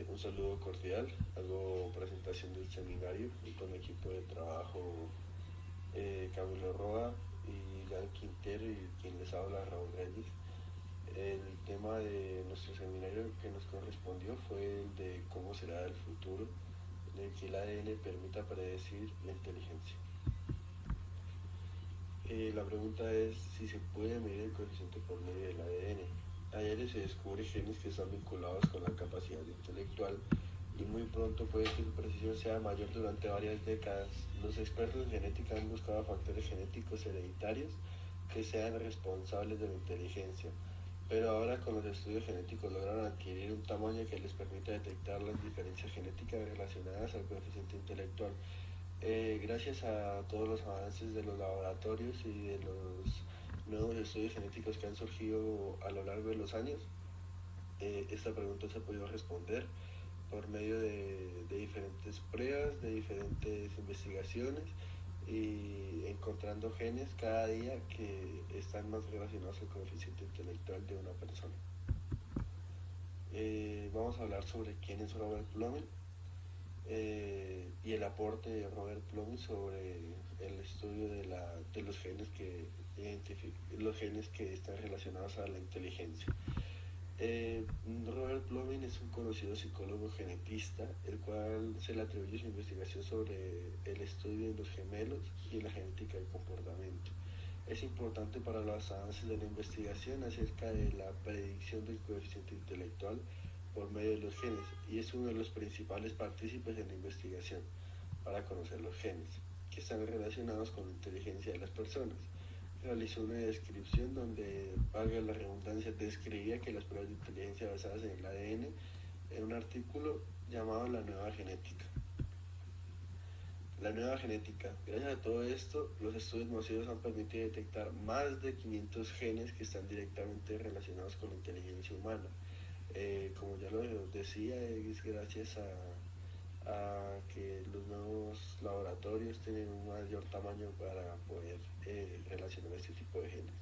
Un saludo cordial. Hago presentación del seminario y con mi equipo de trabajo Camilo Roa y Jan Quintero y quien les habla Raúl Reyes. El tema de nuestro seminario que nos correspondió fue el de cómo será el futuro en el que el ADN permita predecir la inteligencia. La pregunta es si se puede medir el coeficiente por medio del ADN. ADN se descubre genes que están vinculados con la capacidad intelectual y muy pronto puede que su precisión sea mayor durante varias décadas. Los expertos en genética han buscado factores genéticos hereditarios que sean responsables de la inteligencia, pero ahora con los estudios genéticos lograron adquirir un tamaño que les permite detectar las diferencias genéticas relacionadas al coeficiente intelectual. Gracias a todos los avances de los laboratorios y de los nuevos estudios genéticos que han surgido a lo largo de los años, esta pregunta se ha podido responder por medio de diferentes pruebas, de diferentes investigaciones y encontrando genes cada día que están más relacionados al coeficiente intelectual de una persona. Vamos a hablar sobre quién es Robert Plumbin y el aporte de Robert Plumbin sobre el estudio de los genes que están relacionados a la inteligencia. Robert Plumbin es un conocido psicólogo genetista, el cual se le atribuye su investigación sobre el estudio de los gemelos y la genética del comportamiento. Es importante para los avances de la investigación acerca de la predicción del coeficiente intelectual por medio de los genes y es uno de los principales partícipes en la investigación para conocer los genes que están relacionados con la inteligencia de las personas. Realizó una descripción donde, valga la redundancia, describía que las pruebas de inteligencia basadas en el ADN en un artículo llamado La Nueva Genética. La nueva genética. Gracias a todo esto, los estudios masivos han permitido detectar más de 500 genes que están directamente relacionados con la inteligencia humana. Como ya lo decía, es gracias a que los nuevos laboratorios tienen un mayor tamaño para poder relacionar este tipo de genes.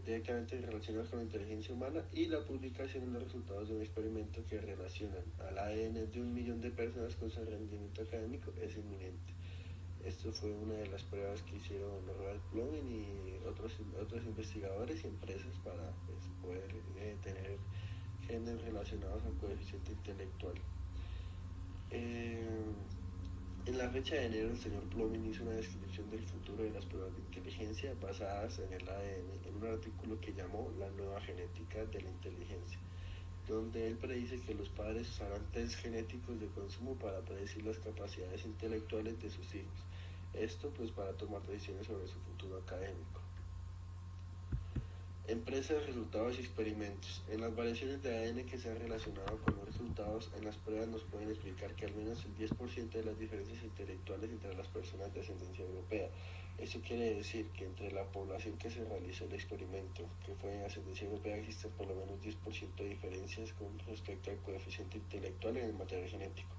Directamente relacionados con la inteligencia humana y la publicación de los resultados de un experimento que relacionan al ADN de 1 millón de personas con su rendimiento académico es inminente. Esto fue una de las pruebas que hicieron Robert Plumbin y otros investigadores y empresas para pues, poder tener genes relacionados al coeficiente intelectual. En la fecha de enero, el señor Plumbin hizo una descripción del futuro de las pruebas de inteligencia basadas en el ADN en un artículo que llamó La Nueva Genética de la Inteligencia, donde él predice que los padres usarán test genéticos de consumo para predecir las capacidades intelectuales de sus hijos. Esto pues para tomar decisiones sobre su futuro académico. Empresas, resultados y experimentos. En las variaciones de ADN que se han relacionado con los resultados en las pruebas nos pueden explicar que al menos el 10% de las diferencias intelectuales entre las personas de ascendencia europea. Eso quiere decir que entre la población que se realizó el experimento, que fue de ascendencia europea, existen por lo menos 10% de diferencias con respecto al coeficiente intelectual en el material genético.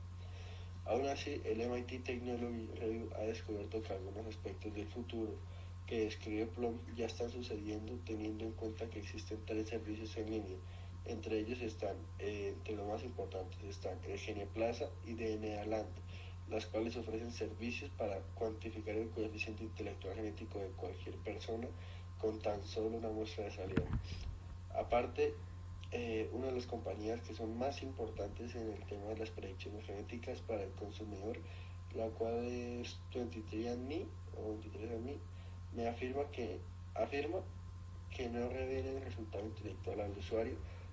Aún así, el MIT Technology Review ha descubierto que algunos aspectos del futuro que describe Plum ya están sucediendo teniendo en cuenta que existen 3 servicios en línea. Entre ellos están, entre los más importantes, están el Geneplaza y DNA Land, las cuales ofrecen servicios para cuantificar el coeficiente intelectual genético de cualquier persona con tan solo una muestra de saliva. Aparte, una de las compañías que son más importantes en el tema de las predicciones genéticas para el consumidor, la cual es 23andMe o 23andMe, me afirma que no revela el resultado intelectual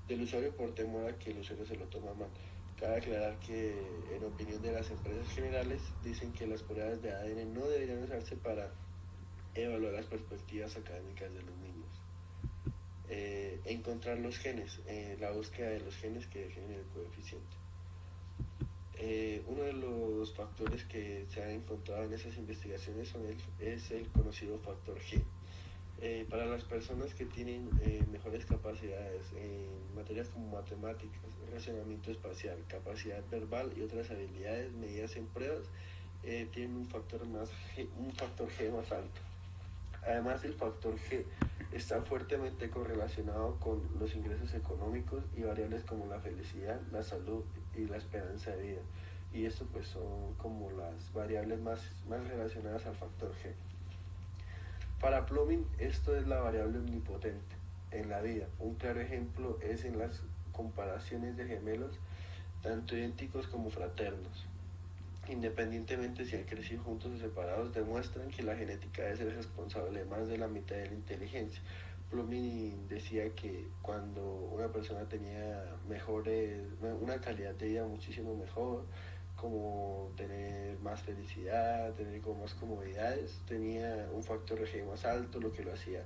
del usuario por temor a que el usuario se lo tome mal. Cabe aclarar que, en opinión de las empresas generales, dicen que las pruebas de ADN no deberían usarse para evaluar las perspectivas académicas de los niños. Encontrar los genes, la búsqueda de los genes que definen el coeficiente. Uno de los factores que se han encontrado en esas investigaciones es el conocido factor G. Para las personas que tienen mejores capacidades en materias como matemáticas, razonamiento espacial, capacidad verbal y otras habilidades medidas en pruebas, tienen un factor G más alto. Además, el factor G Está fuertemente correlacionado con los ingresos económicos y variables como la felicidad, la salud y la esperanza de vida. Y esto pues son como las variables más relacionadas al factor G. Para Plumbing esto es la variable omnipotente en la vida. Un claro ejemplo es en las comparaciones de gemelos, tanto idénticos como fraternos. Independientemente si han crecido juntos o separados, demuestran que la genética es el responsable de más de la mitad de la inteligencia. Plumbing decía que cuando una persona tenía una calidad de vida muchísimo mejor, como tener más felicidad, tener como más comodidades, tenía un factor G más alto, lo que lo hacía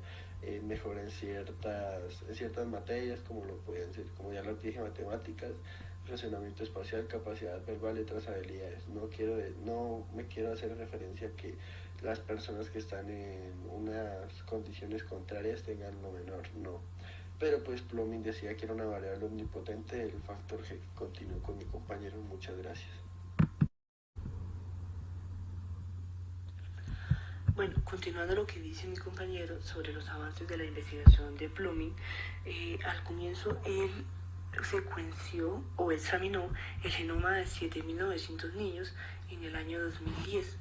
mejor en ciertas materias, como lo pueden ser, como ya lo dije, matemáticas, razonamiento espacial, capacidad verbal y otras habilidades. No me quiero hacer referencia a que las personas que están en unas condiciones contrarias tengan lo menor, no. Pero pues Plumbing decía que era una variable omnipotente del factor G. Continúo con mi compañero, muchas gracias. Bueno, continuando lo que dice mi compañero sobre los avances de la investigación de Plumbing, al comienzo él secuenció o examinó el genoma de 7.900 niños en el año 2010.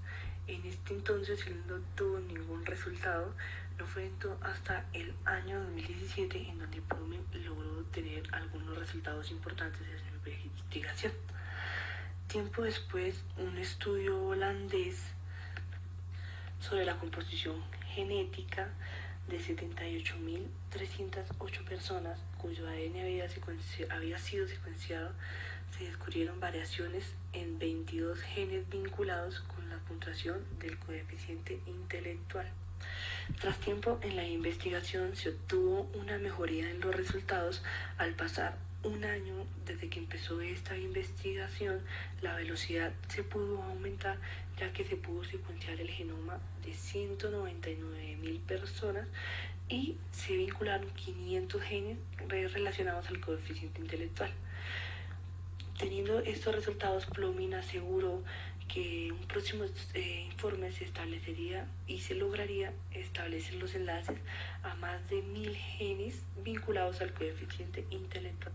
En este entonces él no tuvo ningún resultado, no fue hasta el año 2017 en donde Plumbing logró tener algunos resultados importantes de su investigación. Tiempo después, un estudio holandés sobre la composición genética de 78.308 personas cuyo ADN había sido secuenciado, se descubrieron variaciones en 22 genes vinculados con la puntuación del coeficiente intelectual. Tras tiempo en la investigación se obtuvo una mejoría en los resultados. Al pasar un año desde que empezó esta investigación, la velocidad se pudo aumentar, ya que se pudo secuenciar el genoma de 199.000 personas y se vincularon 500 genes relacionados al coeficiente intelectual. Teniendo estos resultados, Plumbing aseguró que un próximo informe se establecería y se lograría establecer los enlaces a más de 1.000 genes vinculados al coeficiente intelectual.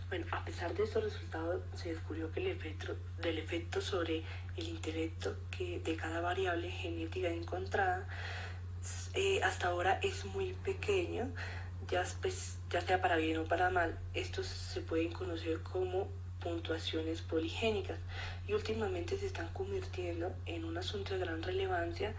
Bueno, a pesar de estos resultados, se descubrió que el efecto sobre el intelecto de cada variable genética encontrada hasta ahora es muy pequeño, ya sea para bien o para mal. Estos se pueden conocer como puntuaciones poligénicas y últimamente se están convirtiendo en un asunto de gran relevancia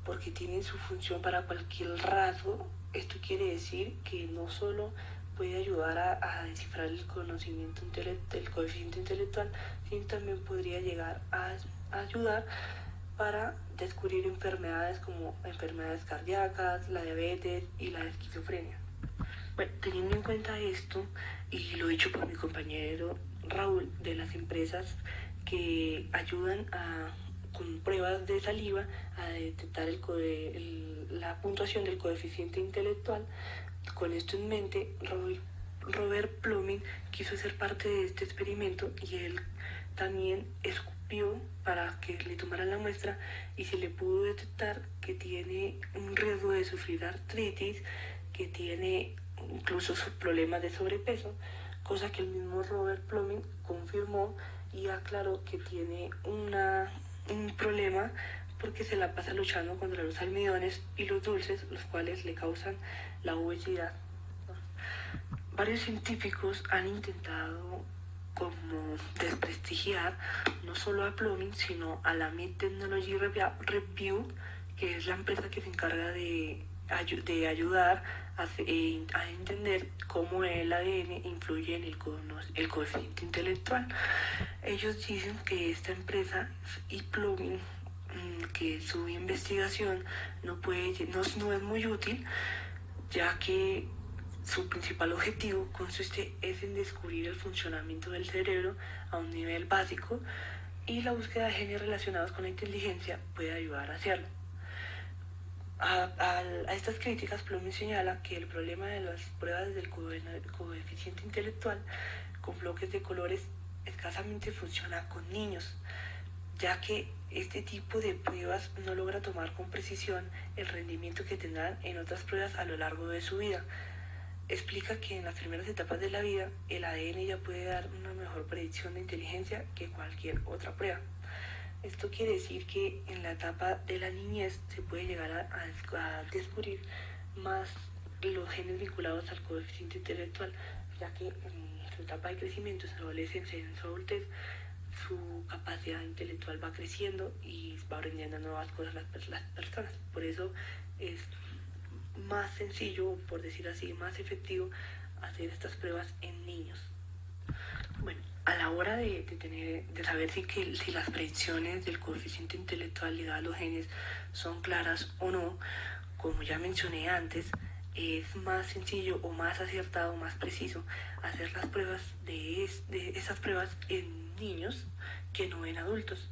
porque tienen su función para cualquier rasgo. Esto quiere decir que no solo puede ayudar a descifrar el conocimiento del coeficiente intelectual, sino también podría llegar a ayudar para descubrir enfermedades como enfermedades cardíacas, la diabetes y la esquizofrenia. Bueno, teniendo en cuenta esto, y lo dicho por mi compañero Raúl, de las empresas que ayudan con pruebas de saliva a detectar la puntuación del coeficiente intelectual, con esto en mente, Robert Plumbing quiso ser parte de este experimento y él también escupió para que le tomaran la muestra y se le pudo detectar que tiene un riesgo de sufrir artritis, que tiene incluso problemas de sobrepeso, cosa que el mismo Robert Plumbing confirmó y aclaró que tiene un problema porque se la pasa luchando contra los almidones y los dulces, los cuales le causan la obesidad. Varios científicos han intentado como desprestigiar no solo a Plumbing, sino a la Mid Technology Review, que es la empresa que se encarga de ayudar a entender cómo el ADN influye en el coeficiente intelectual. Ellos dicen que esta empresa y Plumbing, que su investigación no es muy útil, ya que su principal objetivo consiste en descubrir el funcionamiento del cerebro a un nivel básico y la búsqueda de genes relacionados con la inteligencia puede ayudar a hacerlo. A estas críticas, Plumbing señala que el problema de las pruebas del coeficiente intelectual con bloques de colores escasamente funciona con niños, ya que este tipo de pruebas no logra tomar con precisión el rendimiento que tendrán en otras pruebas a lo largo de su vida. Explica que en las primeras etapas de la vida el ADN ya puede dar una mejor predicción de inteligencia que cualquier otra prueba. Esto quiere decir que en la etapa de la niñez se puede llegar a descubrir más los genes vinculados al coeficiente intelectual, ya que en su etapa de crecimiento, en su adolescencia y en su adultez, su capacidad intelectual va creciendo y va aprendiendo nuevas cosas las personas. Por eso es más sencillo, por decir así, más efectivo hacer estas pruebas en niños. Bueno, a la hora de saber si las predicciones del coeficiente intelectual ligado a los genes son claras o no, como ya mencioné antes, es más sencillo o más acertado, más preciso hacer las pruebas de esas pruebas en niños que no en adultos.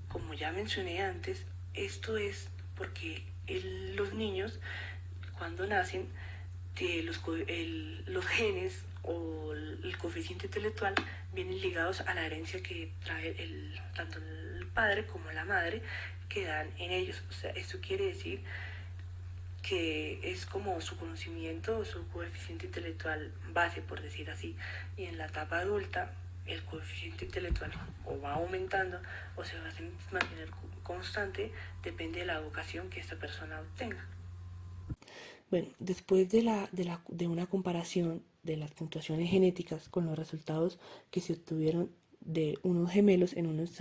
Como ya mencioné antes, esto es porque los niños cuando nacen los genes o el coeficiente intelectual vienen ligados a la herencia que trae tanto el padre como la madre que dan en ellos. O sea, esto quiere decir que es como su conocimiento o su coeficiente intelectual base, por decir así, y en la etapa adulta el coeficiente intelectual o va aumentando o se va a mantener constante, depende de la educación que esta persona obtenga. Bueno, después de una comparación de las puntuaciones genéticas con los resultados que se obtuvieron de unos gemelos en unos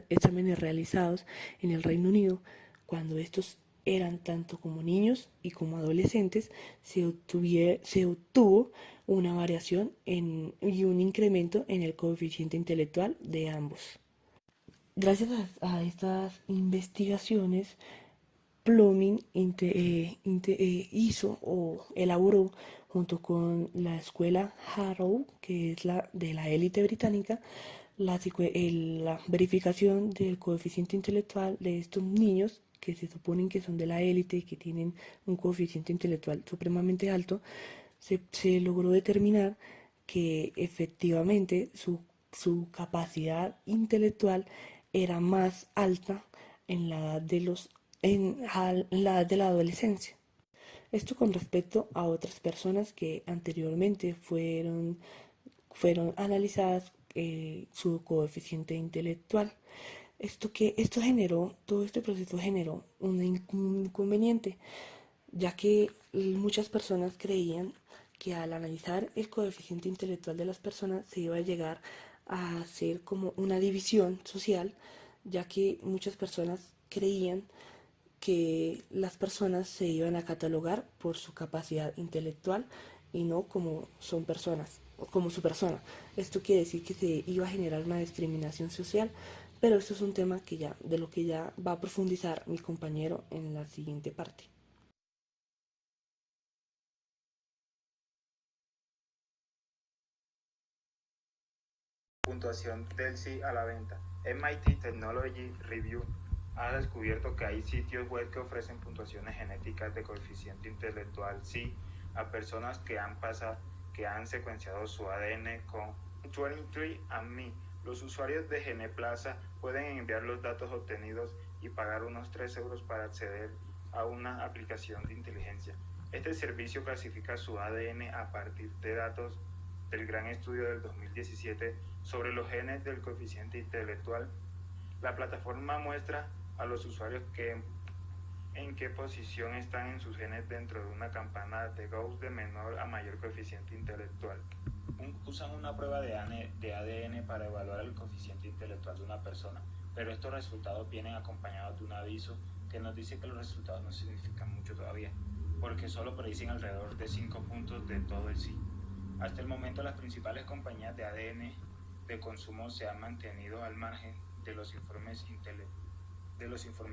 exámenes realizados en el Reino Unido, cuando estos eran tanto como niños y como adolescentes, se obtuvo una variación y un incremento en el coeficiente intelectual de ambos. Gracias a estas investigaciones, Plumbing hizo o elaboró junto con la escuela Harrow, que es la de la élite británica, la verificación del coeficiente intelectual de estos niños que se suponen que son de la élite y que tienen un coeficiente intelectual supremamente alto. Se logró determinar que efectivamente su capacidad intelectual era más alta en la edad de la adolescencia. Esto con respecto a otras personas que anteriormente fueron analizadas su coeficiente intelectual. Todo este proceso generó un inconveniente, ya que muchas personas creían que al analizar el coeficiente intelectual de las personas se iba a llegar a hacer como una división social, ya que muchas personas creían que las personas se iban a catalogar por su capacidad intelectual y no como son personas, como su persona. Esto quiere decir que se iba a generar una discriminación social, pero esto es un tema de lo que ya va a profundizar mi compañero en la siguiente parte. Puntuación del sí a la venta. MIT Technology Review ha descubierto que hay sitios web que ofrecen puntuaciones genéticas de coeficiente intelectual sí a personas que han secuenciado su ADN con 23andMe. Los usuarios de GenePlaza pueden enviar los datos obtenidos y pagar unos 3 euros para acceder a una aplicación de inteligencia. Este servicio clasifica su ADN a partir de datos del gran estudio del 2017 sobre los genes del coeficiente intelectual. La plataforma muestra a los usuarios en qué posición están en sus genes dentro de una campana de Gauss de menor a mayor coeficiente intelectual. Usan una prueba de ADN para evaluar el coeficiente intelectual de una persona, pero estos resultados vienen acompañados de un aviso que nos dice que los resultados no significan mucho todavía, porque solo predicen alrededor de 5 puntos de todo el sí. Hasta el momento las principales compañías de ADN de consumo se han mantenido al margen de los informes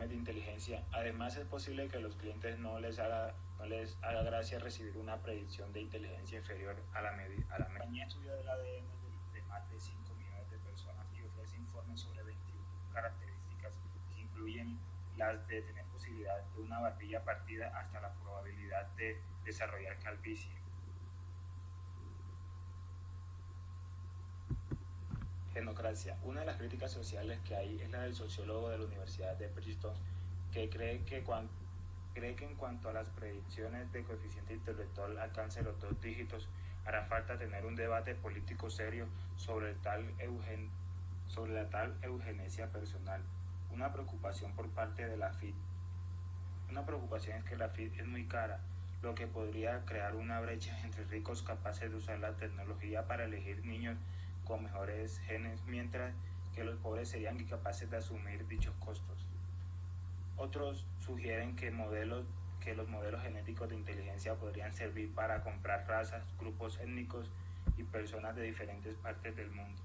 de inteligencia. Además es posible que a los clientes no les haga gracia recibir una predicción de inteligencia inferior a la media. La compañía estudió el ADN de más de 5 millones de personas y ofrece informes sobre 21 características que incluyen las de tener posibilidad de una barbilla partida hasta la probabilidad de desarrollar calvicie. Tecnocracia. Una de las críticas sociales que hay es la del sociólogo de la Universidad de Princeton, que cree que en cuanto a las predicciones de coeficiente intelectual alcance los 2 dígitos, hará falta tener un debate político serio sobre la tal eugenesia personal. Una preocupación por parte de la FIT. Una preocupación es que la FIT es muy cara, lo que podría crear una brecha entre ricos capaces de usar la tecnología para elegir niños con mejores genes, mientras que los pobres serían incapaces de asumir dichos costos. Otros sugieren que los modelos genéticos de inteligencia podrían servir para comprar razas, grupos étnicos y personas de diferentes partes del mundo.